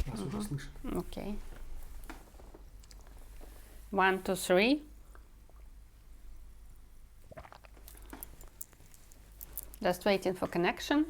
вас уже слышат. Okay. 1, 2, 3. Just waiting for connection.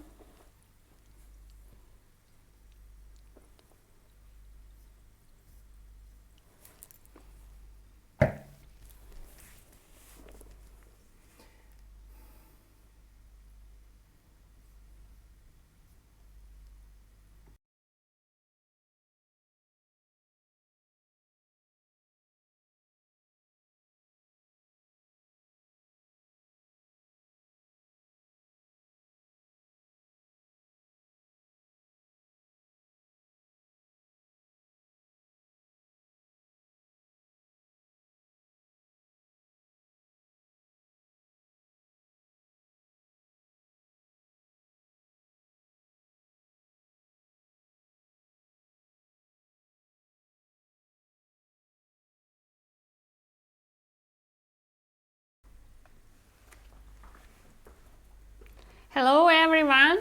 Hello everyone,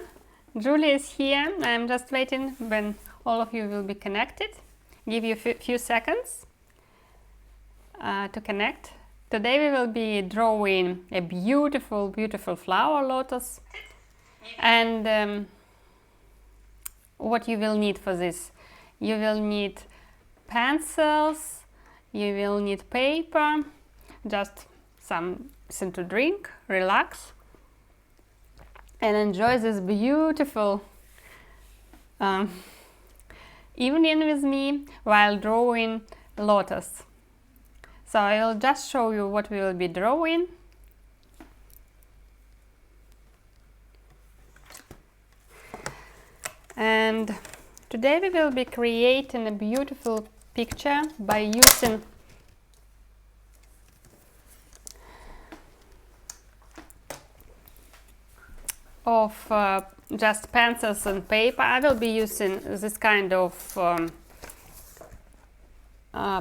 Julie is here. I'm just waiting when all of you will be connected. Give you a few seconds to connect. Today we will be drawing a beautiful, beautiful flower lotus. And what you will need for this? You will need pencils, you will need paper, just something to drink, relax, and enjoy this beautiful evening with me while drawing lotus. So I will just show you what we will be drawing. And today we will be creating a beautiful picture by using just pencils and paper. I will be using this kind of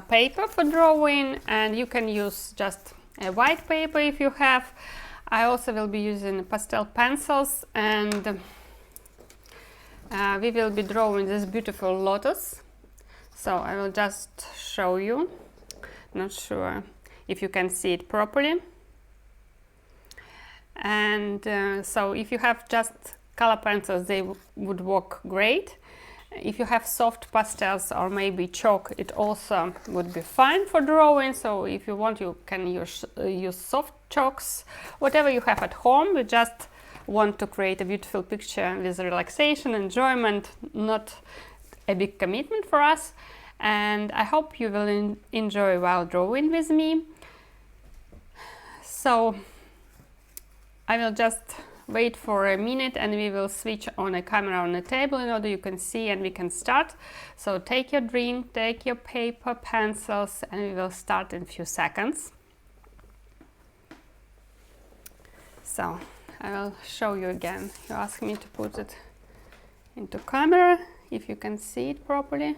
paper for drawing, and you can use just a white paper if you have. I also will be using pastel pencils, and we will be drawing this beautiful lotus. So I will just show you. Not sure if you can see it properly. And so if you have just color pencils, they would work great. If you have soft pastels or maybe chalk, it also would be fine for drawing. So if you want, you can use soft chalks, whatever you have at home. We just want to create a beautiful picture with relaxation, enjoyment, not a big commitment for us. And I hope you will enjoy while drawing with me. So I will just wait for a minute and we will switch on a camera on the table in order you can see and we can start. So take your drink, take your paper, pencils, and we will start in a few seconds. So I will show you again. You asked me to put it into camera, if you can see it properly.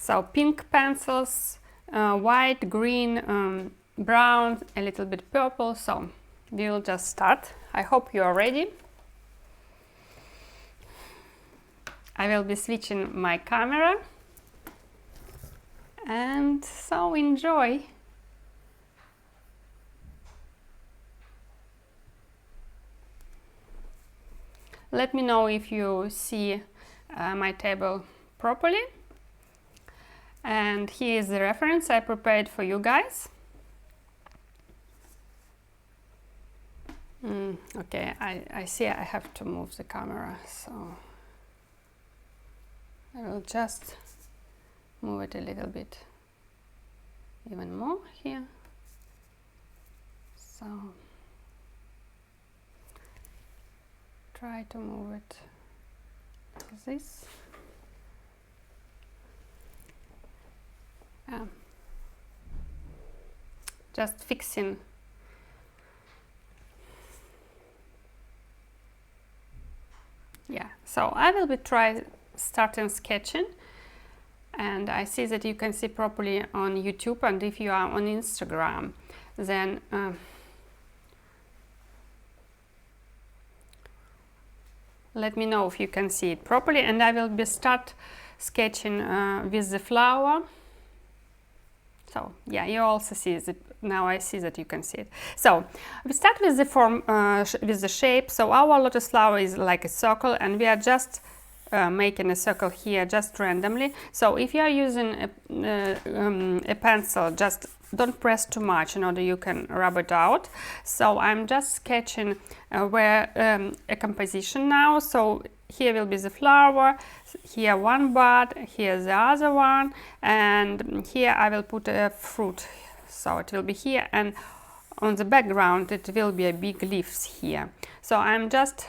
So pink pencils, white, green, brown, a little bit purple. So we will just start. I hope you are ready. I will be switching my camera. And so enjoy. Let me know if you see my table properly. And here is the reference I prepared for you guys. Okay, I see I have to move the camera, so I will just move it a little bit even more here. So try to move it like this. Just fixing so I will be starting sketching, and I see that you can see properly on YouTube, and if you are on Instagram, then let me know if you can see it properly, and I will start sketching with the flower. So yeah, you also see it. Now I see that you can see it. So we start with the form, with the shape. So our lotus flower is like a circle, and we are just making a circle here just randomly. So if you are using a pencil, just don't press too much in order you can rub it out. So I'm just sketching where a composition now. So here will be the flower, here one bud, here the other one, and here I will put a fruit. So it will be here, and on the background it will be a big leaves here. So I'm just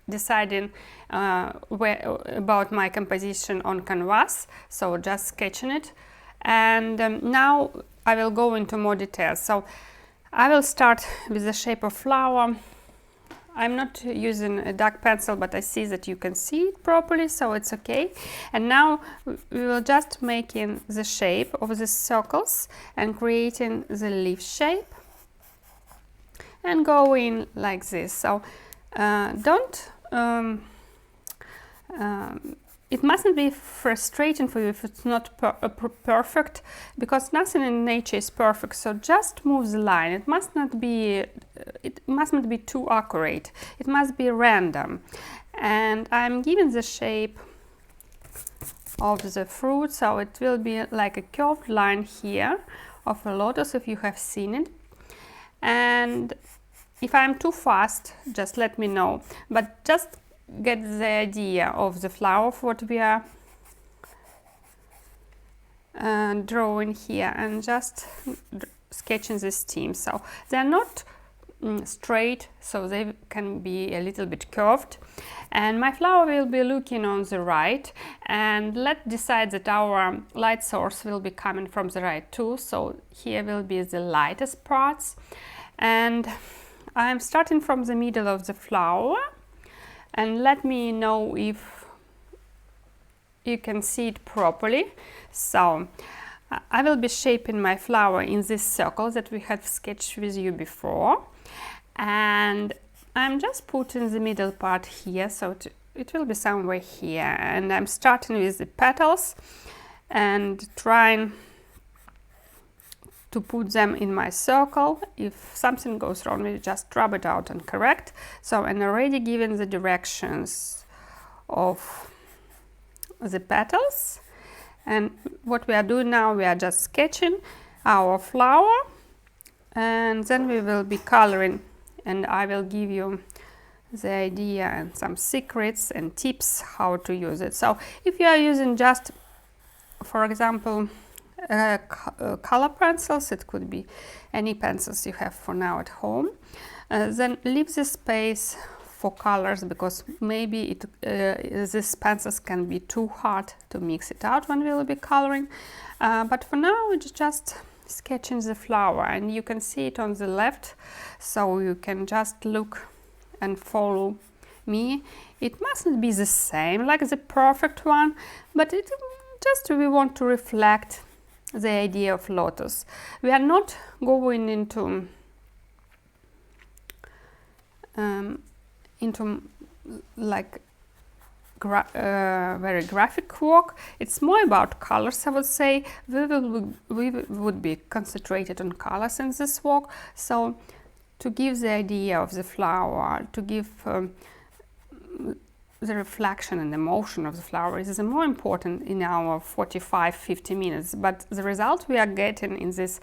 deciding about my composition on canvas, so just sketching it. And now I will go into more details. So I will start with the shape of flower. I'm not using a dark pencil, but I see that you can see it properly, so it's okay. And now we will just making the shape of the circles and creating the leaf shape and go in like this. So don't it mustn't be frustrating for you if it's not perfect, because nothing in nature is perfect. So just move the line. It mustn't be too accurate. It must be random. And I'm giving the shape of the fruit, so it will be like a curved line here of a lotus, if you have seen it. And if I'm too fast, just let me know. But just get the idea of the flower of what we are drawing here, and just sketching the stem. So they're not straight, so they can be a little bit curved. And my flower will be looking on the right, and let's decide that our light source will be coming from the right too. So here will be the lightest parts, and I'm starting from the middle of the flower. And let me know if you can see it properly. So I will be shaping my flower in this circle that we had sketched with you before, and I'm just putting the middle part here, so it will be somewhere here. And I'm starting with the petals and trying to put them in my circle. If something goes wrong, we just rub it out and correct. So I'm already given the directions of the petals, and what we are doing now, we are just sketching our flower, and then we will be coloring, and I will give you the idea and some secrets and tips how to use it. So if you are using just, for example, color pencils, it could be any pencils you have for now at home, then leave the space for colors, because maybe these pencils can be too hard to mix it out when we will be coloring. But for now it's just sketching the flower, and you can see it on the left, so you can just look and follow me. It mustn't be the same like the perfect one, but it just, we want to reflect the idea of lotus. We are not going into like very graphic work. It's more about colors, I would say. We would be concentrated on colors in this work. So to give the idea of the flower, to give the reflection and emotion of the flower is more important in our 45-50 minutes. But the result we are getting in this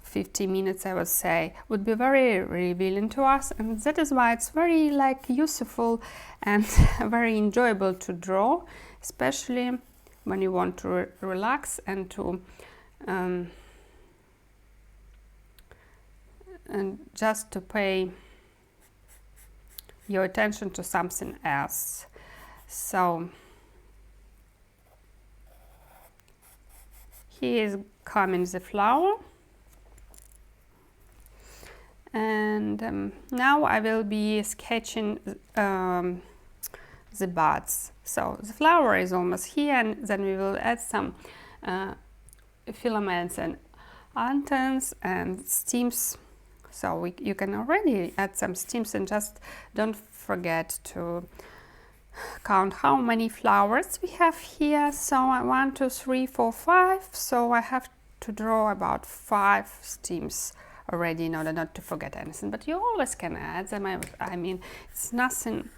50 minutes, I would say, would be very revealing to us, and that is why it's very useful and very enjoyable to draw, especially when you want to relax and to and just to pay your attention to something else. So here is coming the flower, and now I will be sketching the buds. So the flower is almost here, and then we will add some filaments and antennas and stems, So you can already add some stems, and just don't forget to count how many flowers we have here. So 1, 2, 3, 4, 5. So I have to draw about 5 stems already in order not to forget anything. But you always can add them. I mean, it's nothing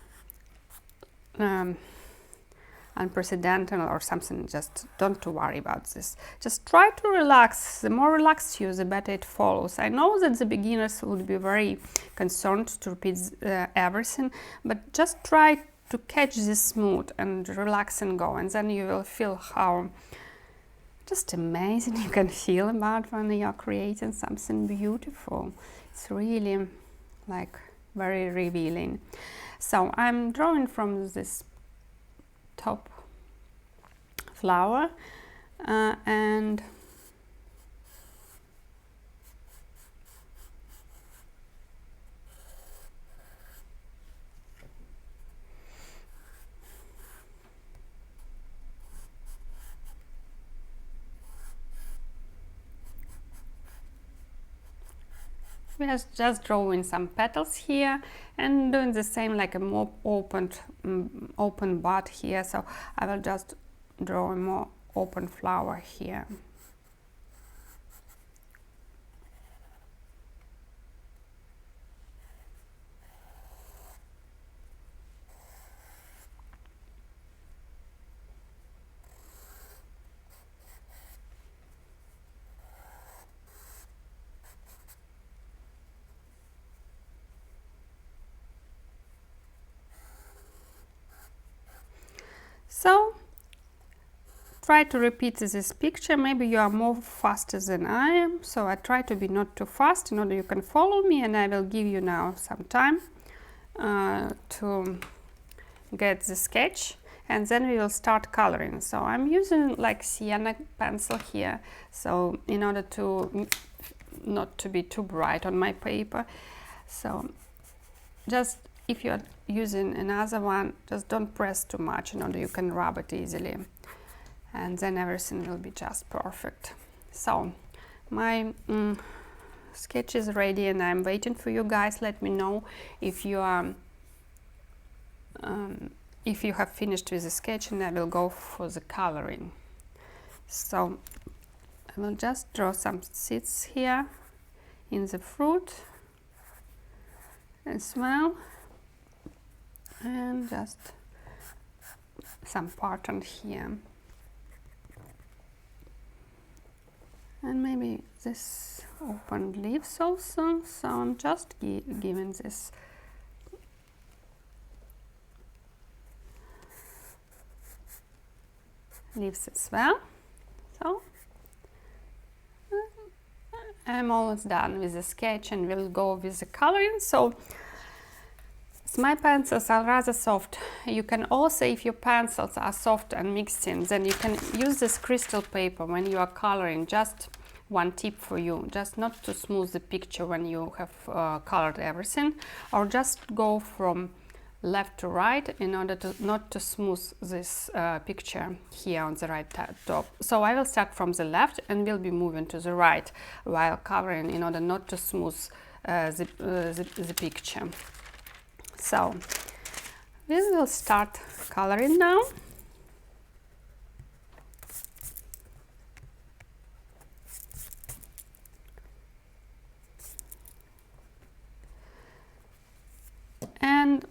unprecedented or something. Just don't worry about this. Just try to relax. The more relaxed you, the better it follows. I know that the beginners would be very concerned to repeat everything, but just try to catch this mood and relax and go, and then you will feel how just amazing you can feel about when you're creating something beautiful. It's really like very revealing. So I'm drawing from this top flower and we are just drawing some petals here and doing the same, like a more open bud here. So I will just draw a more open flower here. So try to repeat this picture. Maybe you are more faster than I am, so I try to be not too fast in order you can follow me, and I will give you now some time to get the sketch, and then we will start coloring. So I'm using like sienna pencil here, so in order to not to be too bright on my paper. So just if you're using another one, just don't press too much in order you can rub it easily, and then everything will be just perfect. So my sketch is ready, and I'm waiting for you guys. Let me know if you are if you have finished with the sketch, and I will go for the coloring. So I will just draw some seeds here in the fruit as well, and just some pattern here, and maybe this open leaves also. So I'm just giving this leaves as well. So I'm almost done with the sketch, and we'll go with the coloring. So my pencils are rather soft. You can also, if your pencils are soft and mixing, then you can use this crystal paper when you are coloring. Just one tip for you, just not to smooth the picture when you have colored everything, or just go from left to right in order to not to smooth this picture here on the right top. So I will start from the left and will be moving to the right while coloring in order not to smooth the picture. So we will start coloring now. And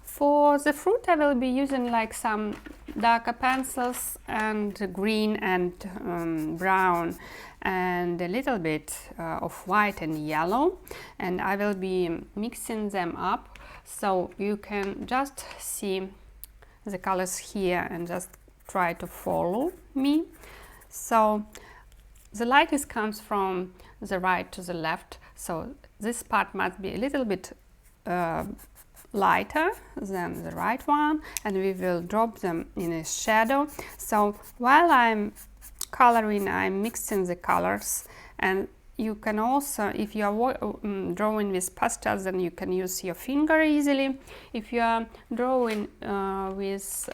for the fruit I will be using like some darker pencils and green and brown and a little bit of white and yellow, and I will be mixing them up. So you can just see the colors here and just try to follow me. So the light comes from the right to the left, so this part must be a little bit lighter than the right one, and we will drop them in a shadow. So while I'm coloring, I'm mixing the colors, and you can also, if you are drawing with pastels, then you can use your finger easily. If you are drawing with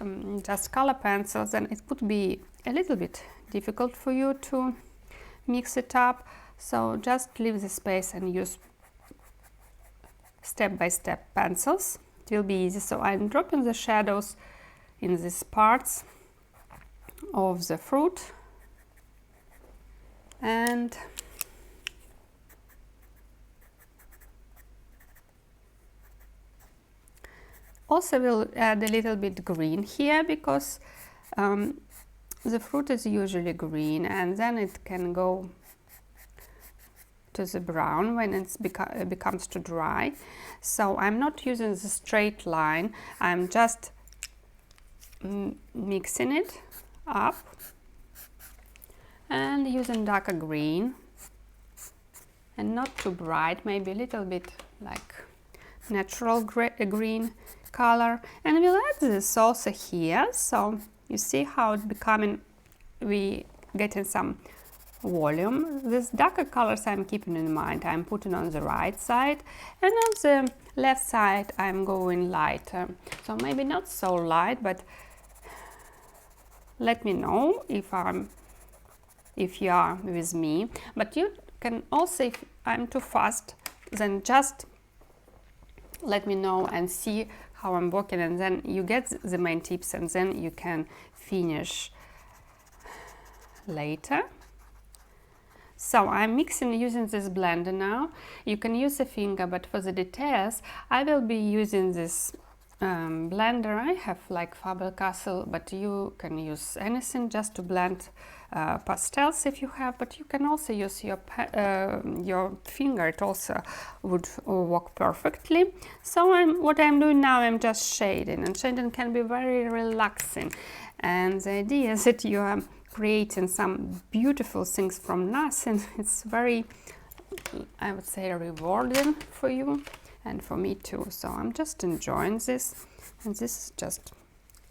just color pencils, then it could be a little bit difficult for you to mix it up. So just leave the space and use step-by-step pencils. It will be easy. So I'm dropping the shadows in these parts of the fruit, and also we'll add a little bit green here, because the fruit is usually green, and then it can go to the brown when it becomes too dry. So I'm not using the straight line, I'm just mixing it up and using darker green, and not too bright, maybe a little bit like natural green color. And we'll add this also here, so you see how it's becoming, we getting some volume. These darker colors I'm keeping in mind, I'm putting on the right side, and on the left side I'm going lighter, so maybe not so light, but let me know if you are with me. But you can also, if I'm too fast, then just let me know and see how I'm working, and then you get the main tips, and then you can finish later. So I'm mixing using this blender now. You can use a finger, but for the details I will be using this blender. I have like Faber-Castell, but you can use anything just to blend pastels if you have, but you can also use your finger, it also would work perfectly. So what I'm doing now, I'm just shading, and shading can be very relaxing, and the idea is that you are creating some beautiful things from nothing. It's very, I would say, rewarding for you and for me too. So I'm just enjoying this, and this is just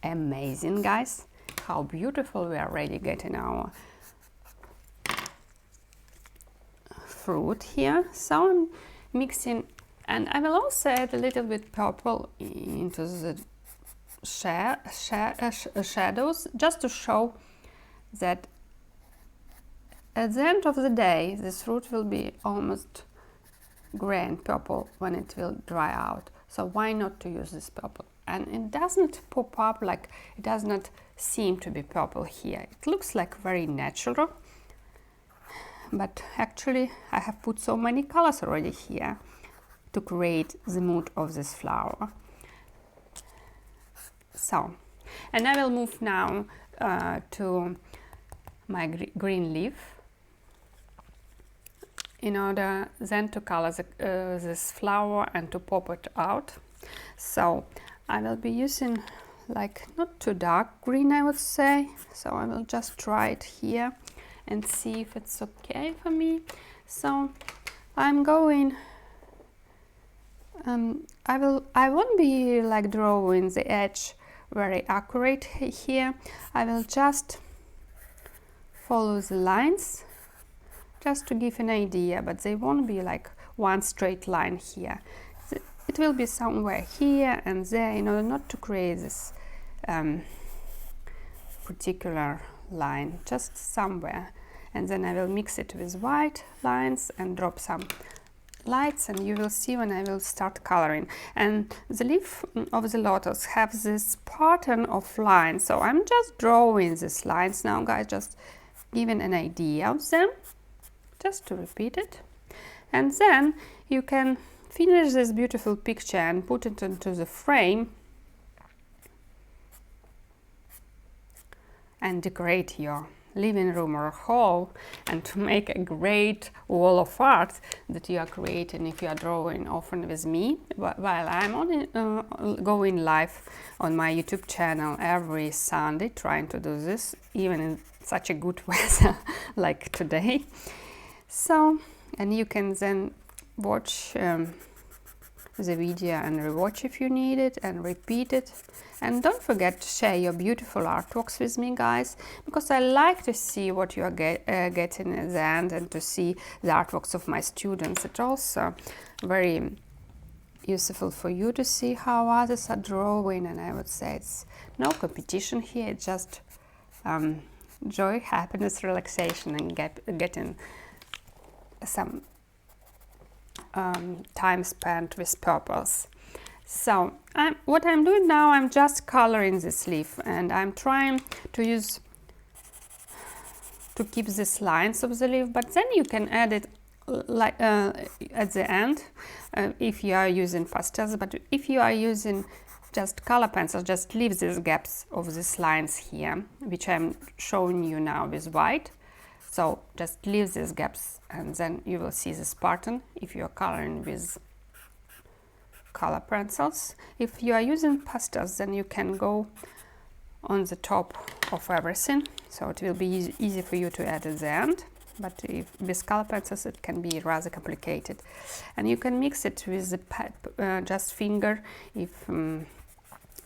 amazing, guys, how beautiful we are already getting our fruit here. So I'm mixing, and I will also add a little bit purple into the shadows, just to show that at the end of the day this fruit will be almost gray and purple when it will dry out. So why not to use this purple? And it doesn't pop up, like it does not seem to be purple here. It looks like very natural, but actually I have put so many colors already here to create the mood of this flower. So, and I will move now to my green leaf in order then to color this flower and to pop it out. So I will be using like not too dark green, I would say. So I will just try it here and see if it's okay for me. So I'm going, I won't be like drawing the edge very accurate here. I will just follow the lines just to give an idea, but they won't be like one straight line here. It will be somewhere here and there in order not to create this particular line, just somewhere. And then I will mix it with white lines and drop some lights, and you will see when I will start coloring. And the leaf of the lotus have this pattern of lines, so I'm just drawing these lines now, guys, just giving an idea of them, just to repeat it. And then you can finish this beautiful picture and put it into the frame and decorate your living room or hall, and to make a great wall of art that you are creating if you are drawing often with me, while I'm going live on my YouTube channel every Sunday, trying to do this even in such a good weather like today. So, and you can then watch the video and rewatch if you need it, and repeat it. And don't forget to share your beautiful artworks with me, guys, because I like to see what you are getting at the end, and to see the artworks of my students. It's also very useful for you to see how others are drawing, and I would say it's no competition here, it's just joy, happiness, relaxation, and getting some time spent with purples. So what I'm doing now, I'm just coloring this leaf, and I'm trying to keep these lines of the leaf, but then you can add it like at the end if you are using pastels. But if you are using just color pencils, just leave these gaps of these lines here, which I'm showing you now with white. So just leave these gaps, and then you will see this pattern if you are coloring with color pencils. If you are using pastels, then you can go on the top of everything, so it will be easy for you to add at the end. But if with color pencils, it can be rather complicated, and you can mix it with the just finger if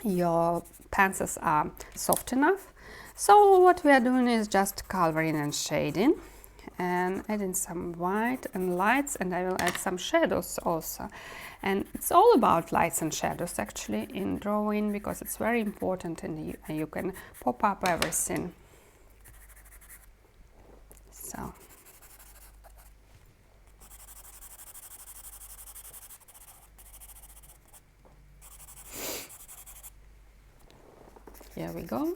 your pencils are soft enough. So what we are doing is just coloring and shading, and adding some white and lights, and I will add some shadows also. And it's all about lights and shadows actually in drawing, because it's very important, and you can pop up everything. So here we go.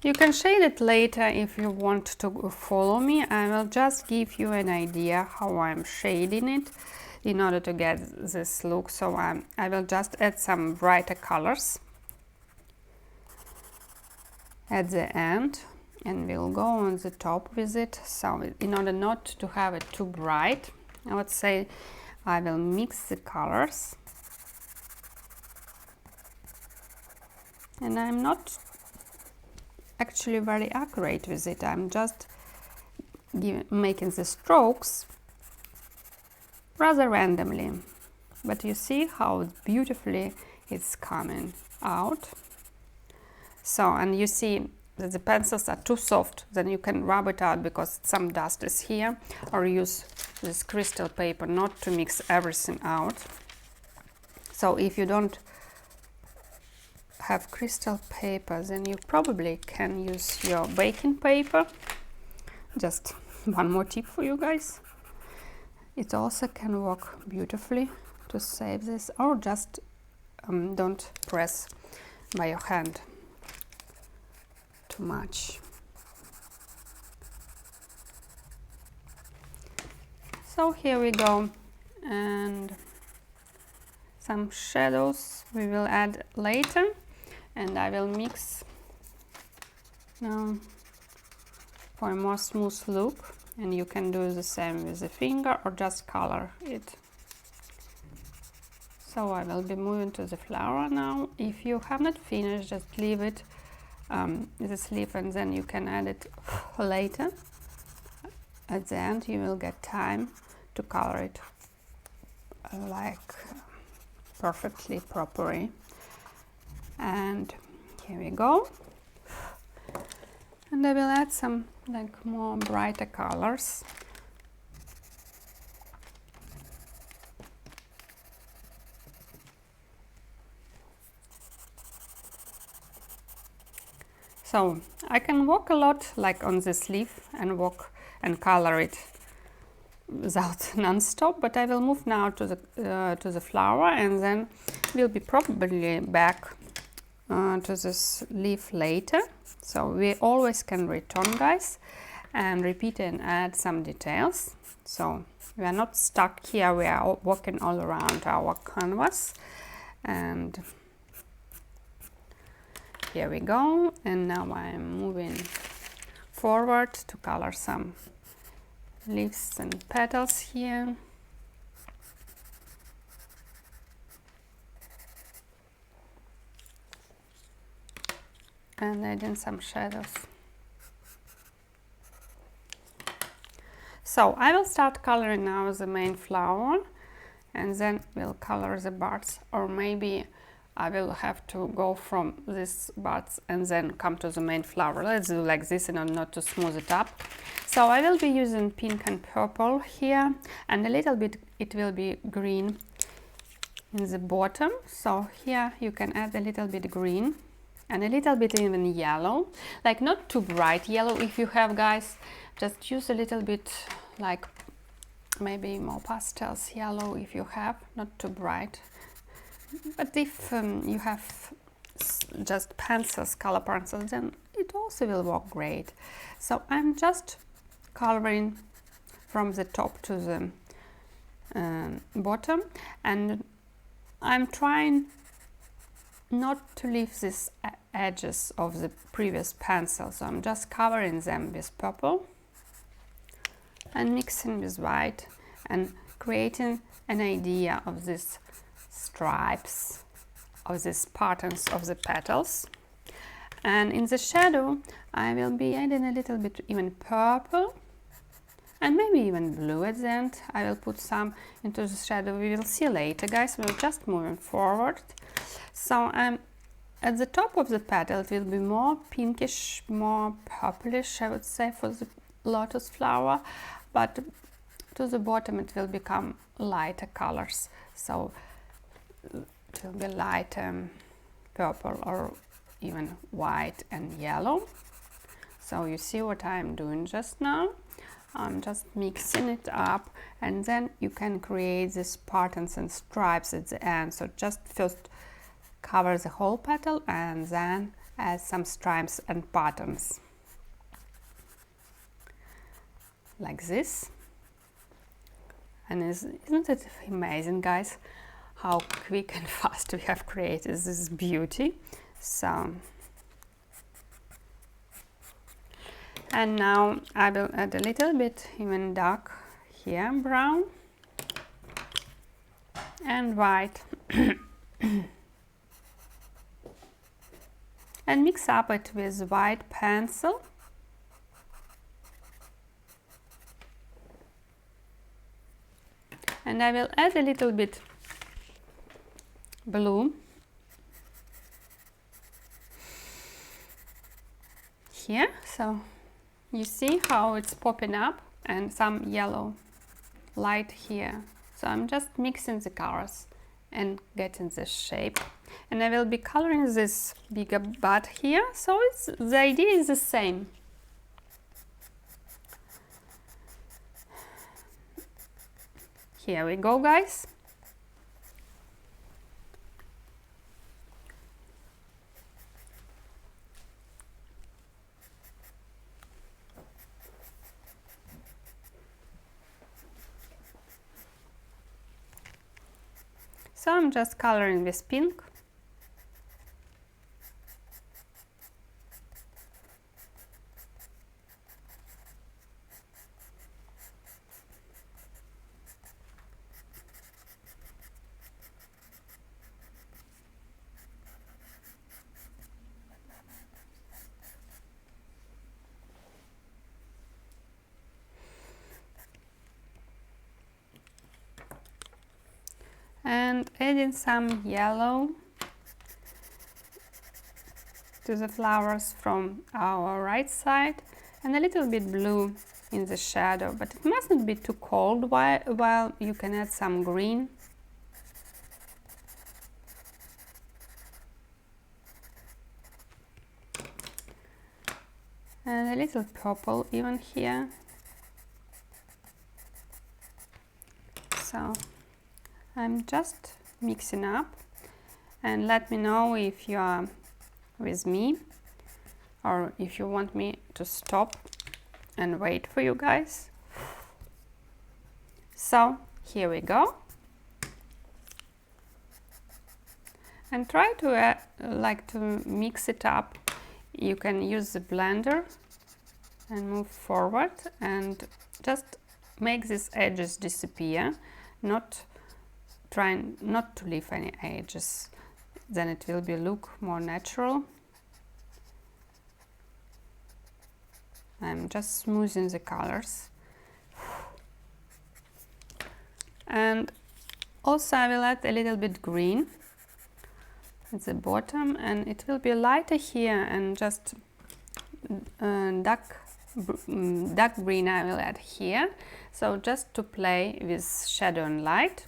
You can shade it later if you want to follow me. I will just give you an idea how I'm shading it in order to get this look. So I will just add some brighter colors at the end, and we'll go on the top with it. So in order not to have it too bright, I would say I will mix the colors, and I'm not actually very accurate with it. I'm just making the strokes rather randomly, but you see how beautifully it's coming out. So, and you see that the pencils are too soft, then you can rub it out because some dust is here, or use this crystal paper not to mix everything out. So if you don't have crystal paper, then you probably can use your baking paper. Just one more tip for you guys. It also can work beautifully to save this, or just don't press by your hand too much. So here we go, and some shadows we will add later. And I will mix now for a more smooth look, and you can do the same with the finger or just color it. So I will be moving to the flower now. If you have not finished, just leave it this leaf, and then you can add it later. At the end you will get time to color it like perfectly properly. And here we go, and I will add some like more brighter colors. So I can work a lot like on this leaf and work and color it without non-stop, but I will move now to the flower, and then we'll be probably back to this leaf later. So we always can return, guys, and repeat and add some details. So we are not stuck here, we are walking all around our canvas. And here we go, and now I'm moving forward to color some leaves and petals here. And adding some shadows. So I will start coloring now the main flower, and then we'll color the buds, or maybe I will have to go from these buds and then come to the main flower. Let's do like this in order not to smooth it up. So I will be using pink and purple here, and a little bit it will be green in the bottom. So here you can add a little bit green and a little bit even yellow, like not too bright yellow. If you have, guys, just use a little bit, like maybe more pastels yellow if you have, not too bright. But if you have just pencils, color pencils, then it also will work great. So I'm just coloring from the top to the bottom, and I'm trying not to leave these edges of the previous pencil, so I'm just covering them with purple and mixing with white and creating an idea of these stripes, of these patterns of the petals. And in the shadow I will be adding a little bit even purple and maybe even blue at the end. I will put some into the shadow. We will see later, guys. We're just moving forward. So at the top of the petal it will be more pinkish, more purplish, I would say, for the lotus flower, but to the bottom it will become lighter colors. So it will be light purple or even white and yellow. So you see what I'm doing just now. I'm just mixing it up, and then you can create these patterns and stripes at the end. So just first cover the whole petal and then add some stripes and patterns like this. And isn't it amazing, guys, how quick and fast we have created this beauty? So, and now I will add a little bit even dark here, brown and white and mix up it with white pencil. And I will add a little bit blue here, so you see how it's popping up, and some yellow light here. So I'm just mixing the colors and getting this shape, and I will be coloring this bigger bud here, so the idea is the same. Here we go, guys. So I'm just coloring with pink. And adding some yellow to the flowers from our right side, and a little bit blue in the shadow, but it mustn't be too cold, while you can add some green. And a little purple even here. So I'm just mixing up, and let me know if you are with me or if you want me to stop and wait for you guys. So here we go, and try to to mix it up. You can use the blender and move forward and just make these edges disappear, trying not to leave any edges, then it will look more natural. I'm just smoothing the colors, and also I will add a little bit green at the bottom, and it will be lighter here, and just dark green I will add here. So just to play with shadow and light,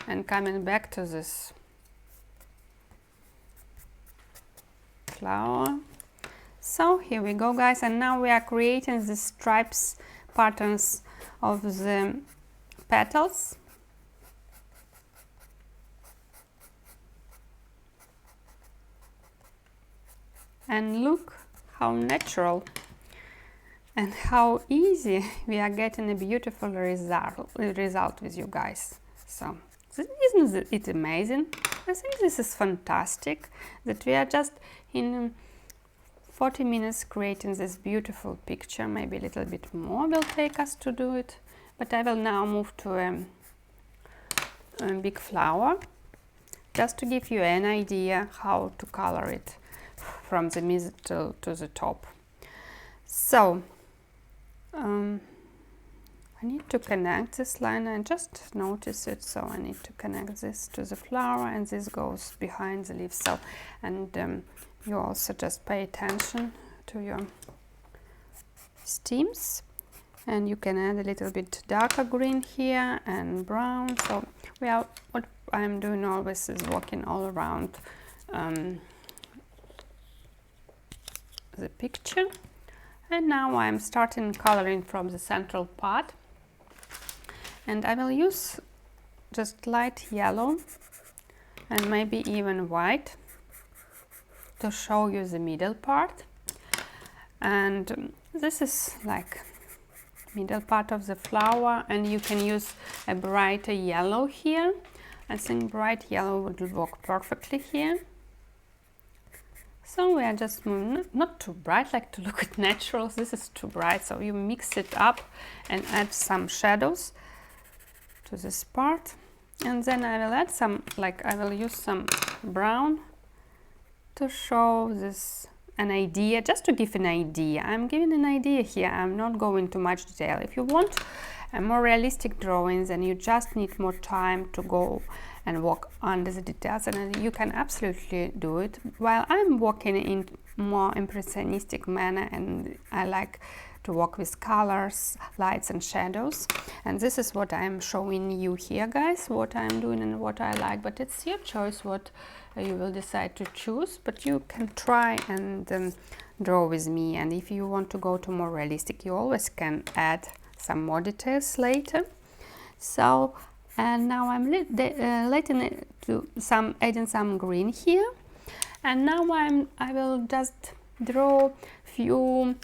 and coming back to this flower. So here we go, guys, and now we are creating the stripes patterns of the petals. And look how natural and how easy we are getting a beautiful result with you guys. So isn't it amazing? I think this is fantastic that we are just in 40 minutes creating this beautiful picture. Maybe a little bit more will take us to do it, but I will now move to a big flower just to give you an idea how to color it from the middle to the top. So I need to connect this line. I just noticed it, so I need to connect this to the flower, and this goes behind the leaf. So, and you also just pay attention to your stems, and you can add a little bit darker green here and brown. So we are, what I'm doing always is walking all around the picture. And now I'm starting coloring from the central part, and I will use just light yellow and maybe even white to show you the middle part. And this is like middle part of the flower, and you can use a brighter yellow here. I think bright yellow would work perfectly here. So we are just moving, not too bright, like to look at naturals. This is too bright, so you mix it up and add some shadows to this part. And then I will add some, like I will use some brown to show this an idea, just to give an idea. I'm giving an idea here. I'm not going into much detail. If you want a more realistic drawings and you just need more time to go and walk under the details, and you can absolutely do it, while I'm walking in more impressionistic manner, and I like to work with colors, lights and shadows. And this is what I'm showing you here, guys, what I'm doing and what I like, but it's your choice what you will decide to choose. But you can try and draw with me, and if you want to go to more realistic, you always can add some more details later. So, and now I'm letting it to adding some green here, and now I will just draw few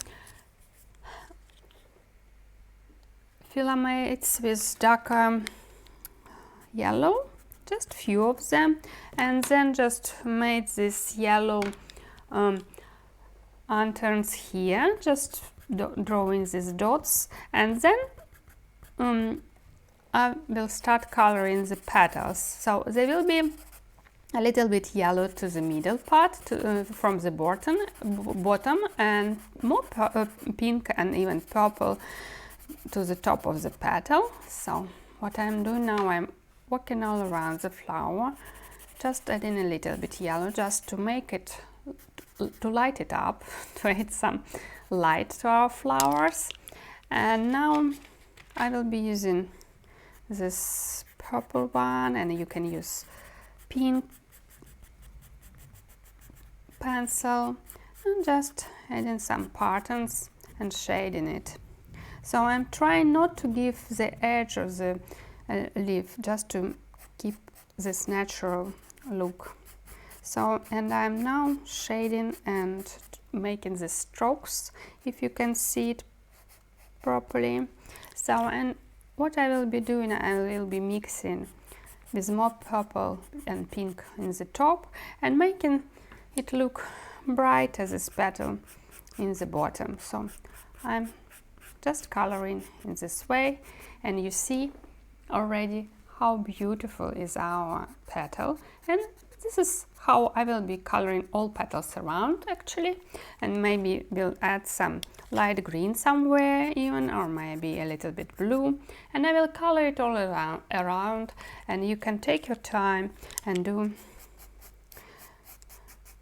filaments with darker yellow, just few of them, and then just made this yellow lanterns here, just drawing these dots, and then I will start coloring the petals. So they will be a little bit yellow to the middle part, from the bottom, and more pink and even purple to the top of the petal. So what I'm doing now, I'm walking all around the flower, just adding a little bit yellow, just to make it, to light it up, to add some light to our flowers. And now I will be using this purple one, and you can use pink pencil and just adding some patterns and shading it. So I'm trying not to give the edge of the leaf, just to keep this natural look. So, and I'm now shading and making the strokes, if you can see it properly. So, and what I will be doing, I will be mixing with more purple and pink in the top and making it look bright as this petal in the bottom. So I'm just coloring in this way, and you see already how beautiful is our petal. And this is how I will be coloring all petals around actually, and maybe we'll add some light green somewhere even, or maybe a little bit blue, and I will color it all around, and you can take your time and do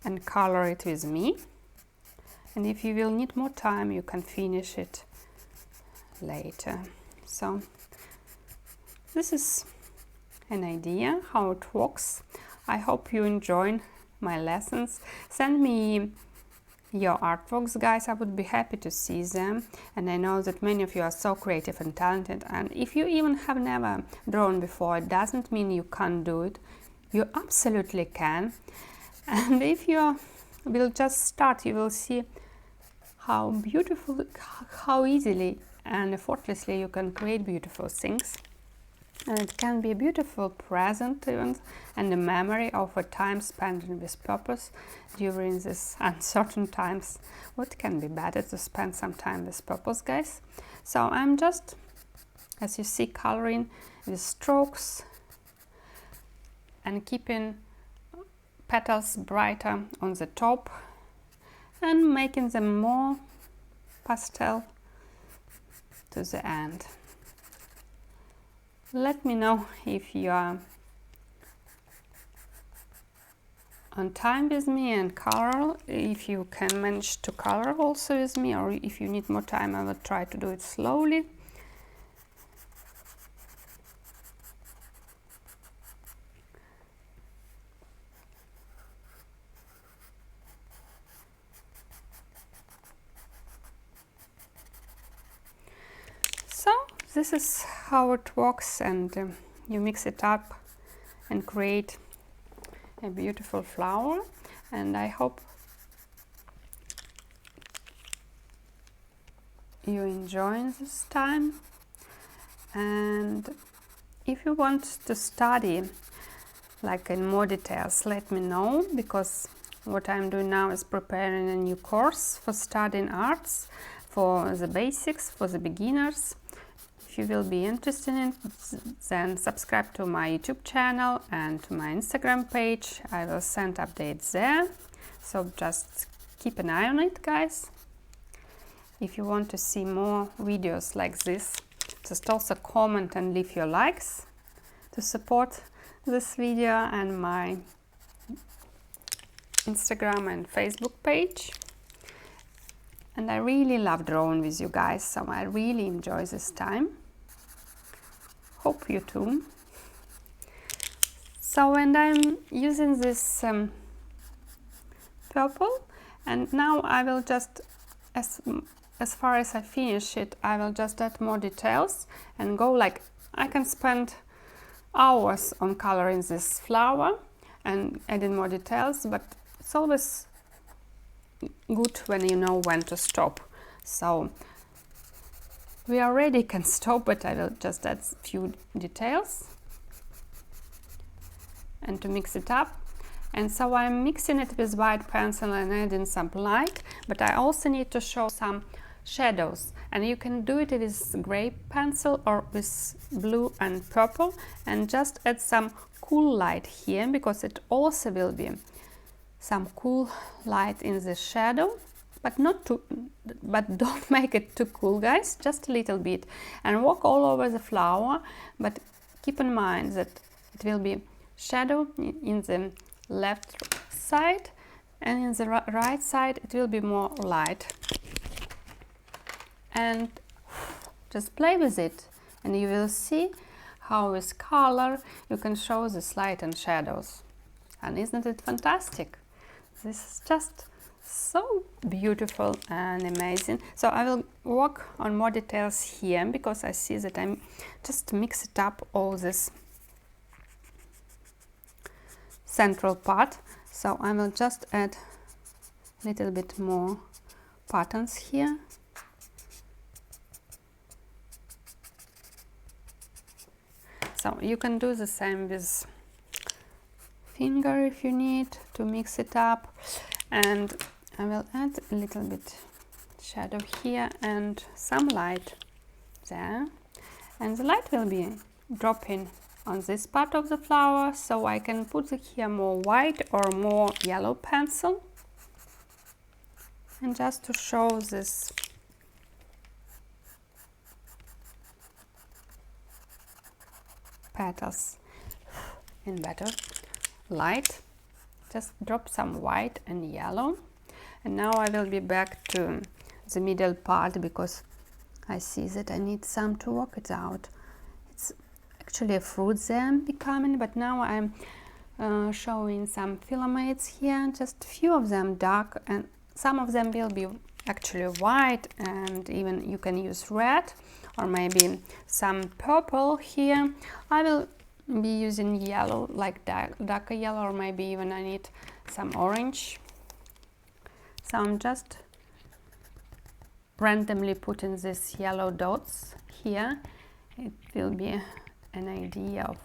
and color it with me. And if you will need more time, you can finish it later. So this is an idea how it works. I hope you enjoyed my lessons. Send me your artworks, guys. I would be happy to see them, and I know that many of you are so creative and talented, and if you even have never drawn before, it doesn't mean you can't do it. You absolutely can. And if you will just start, you will see how beautiful, how easily and effortlessly you can create beautiful things. And it can be a beautiful present even, and a memory of a time spent with purpose during these uncertain times. What can be better to spend some time with purpose, guys? So I'm just, as you see, coloring with strokes and keeping petals brighter on the top and making them more pastel to the end. Let me know if you are on time with me and color, if you can manage to color also with me, or if you need more time, I will try to do it slowly. So this is how it works, and you mix it up and create a beautiful flower. And I hope you enjoy this time. And if you want to study like in more details, let me know, because what I'm doing now is preparing a new course for studying arts, for the basics, for the beginners. If you will be interested in it, then subscribe to my YouTube channel and to my Instagram page. I will send updates there, so just keep an eye on it, guys. If you want to see more videos like this, just also comment and leave your likes to support this video and my Instagram and Facebook page. And I really love drawing with you guys, so I really enjoy this time. Hope you too. So, and I'm using this purple, and now I will just, as far as I finish it, I will just add more details and go like, I can spend hours on coloring this flower and adding more details, but it's always good when you know when to stop. So we already can stop, but I will just add a few details and to mix it up. And so I'm mixing it with white pencil and adding some light, but I also need to show some shadows, and you can do it with gray pencil or with blue and purple, and just add some cool light here, because it also will be some cool light in the shadow, but not too, but don't make it too cool, guys, just a little bit, and walk all over the flower, but keep in mind that it will be shadow in the left side, and in the right side it will be more light. And just play with it, and you will see how with color you can show this light and shadows. And isn't it fantastic? This is just so beautiful and amazing. So I will work on more details here, because I see that I'm just mix it up all this central part. So I will just add a little bit more patterns here. So you can do the same with finger if you need to mix it up. And I will add a little bit shadow here and some light there. And the light will be dropping on this part of the flower, so I can put here more white or more yellow pencil, and just to show this petals in better light, just drop some white and yellow. And now I will be back to the middle part because I see that I need some to work it out. It's actually a fruit there becoming, but now I'm showing some filaments here, just a few of them dark, and some of them will be actually white, and even you can use red or maybe some purple here. I will be using yellow, like darker yellow, or maybe even I need some orange. So I'm just randomly putting these yellow dots here. It will be an idea of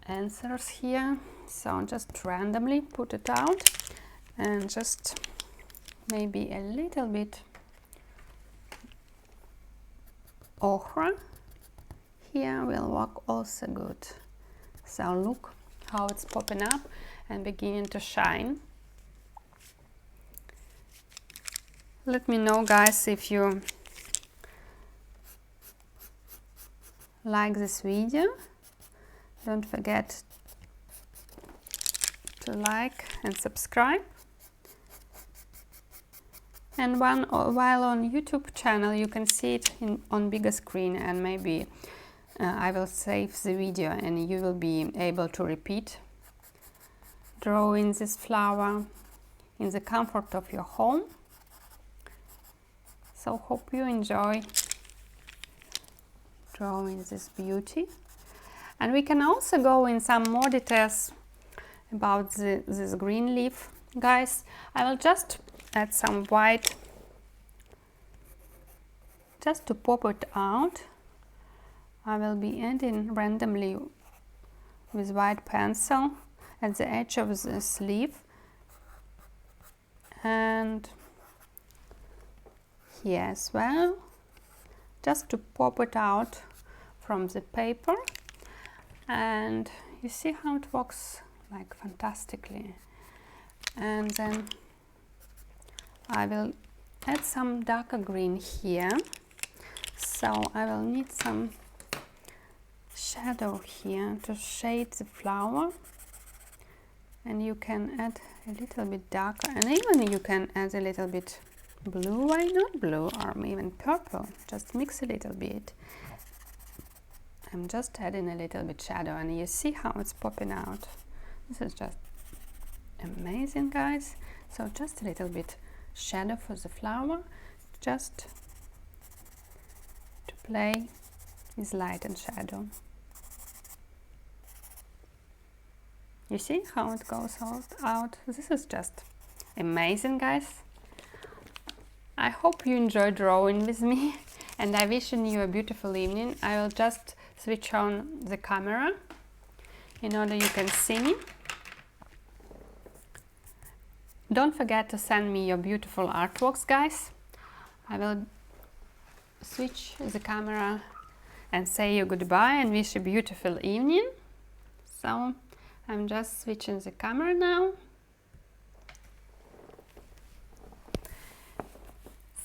answers here. So just randomly put it out, and just maybe a little bit ochre here will work also good. So look how it's popping up and beginning to shine. Let me know, guys, if you like this video. Don't forget to like and subscribe. And while on YouTube channel, you can see it on bigger screen, and maybe I will save the video and you will be able to repeat drawing this flower in the comfort of your home. So hope you enjoy drawing this beauty. And we can also go in some more details about this green leaf. Guys, I will just add some white just to pop it out. I will be adding randomly with white pencil at the edge of this leaf, and here as well, just to pop it out from the paper. And you see how it works like fantastically. And then I will add some darker green here, so I will need some shadow here to shade the flower, and you can add a little bit darker, and even you can add a little bit blue, why not blue, or even purple, just mix a little bit. I'm just adding a little bit shadow, and you see how it's popping out. This is just amazing, guys. So just a little bit shadow for the flower, just to play with light and shadow. You see how it goes out? This is just amazing, guys. I hope you enjoyed drawing with me, and I wish you a beautiful evening. I will just switch on the camera in order you can see me. Don't forget to send me your beautiful artworks, guys. I will switch the camera and say you goodbye and wish you a beautiful evening. So I'm just switching the camera now.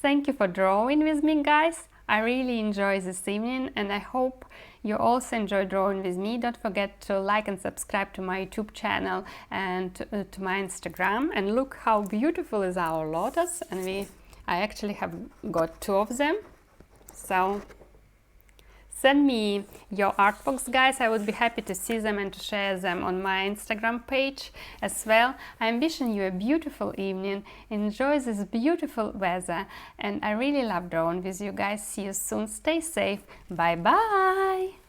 Thank you for drawing with me, guys. I really enjoyed this evening, and I hope you also enjoy drawing with me. Don't forget to like and subscribe to my YouTube channel and to my Instagram. And look how beautiful is our lotus, and I actually have got 2 of them. So send me your artworks, guys. I would be happy to see them and to share them on my Instagram page as well. I'm wishing you a beautiful evening. Enjoy this beautiful weather, and I really love drawing with you guys. See you soon. Stay safe. Bye bye.